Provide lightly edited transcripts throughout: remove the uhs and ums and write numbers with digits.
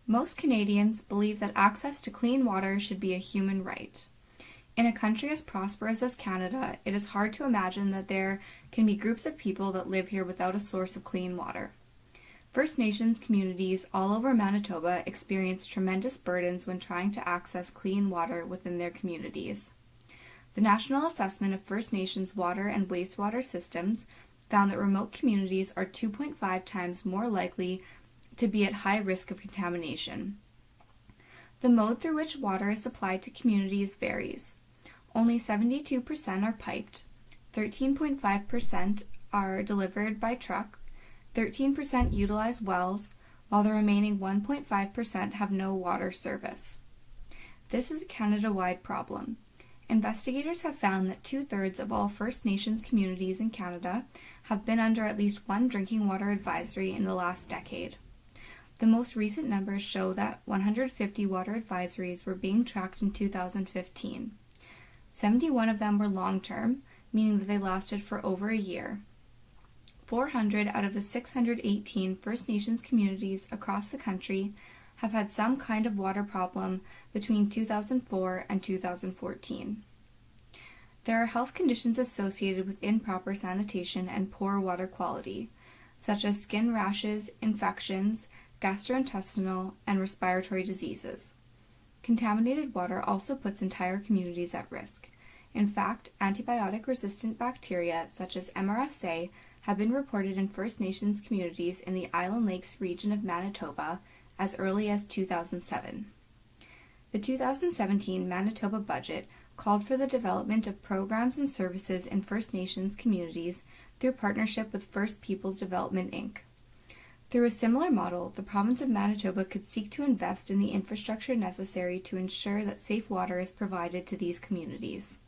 Most Canadians believe that access to clean water should be a human right. In a country as prosperous as Canada, it is hard to imagine that there can be groups of people that live here without a source of clean water. First Nations communities all over Manitoba experience tremendous burdens when trying to access clean water within their communities. The National Assessment of First Nations Water and Wastewater Systems found that remote communities are 2.5 times more likely to be at high risk of contamination. The mode through which water is supplied to communities varies. Only 72% are piped, 13.5% are delivered by truck, 13% utilize wells, while the remaining 1.5% have no water service. This is a Canada-wide problem. Investigators have found that 2/3 of all First Nations communities in Canada have been under at least one drinking water advisory in the last decade. The most recent numbers show that 150 water advisories were being tracked in 2015. 71 of them were long-term, meaning that they lasted for over a year. 400 out of the 618 First Nations communities across the country have had some kind of water problem between 2004 and 2014. There are health conditions associated with improper sanitation and poor water quality, such as skin rashes, infections, gastrointestinal, and respiratory diseases. Contaminated water also puts entire communities at risk. In fact, antibiotic-resistant bacteria such as MRSA have been reported in First Nations communities in the Island Lakes region of Manitoba as early as 2007. The 2017 Manitoba budget called for the development of programs and services in First Nations communities through partnership with First Peoples Development, Inc. Through a similar model, the province of Manitoba could seek to invest in the infrastructure necessary to ensure that safe water is provided to these communities.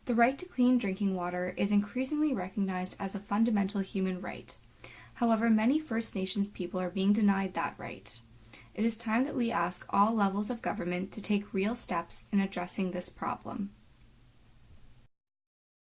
The right to clean drinking water is increasingly recognized as a fundamental human right. However, many First Nations people are being denied that right. It is time that we ask all levels of government to take real steps in addressing this problem.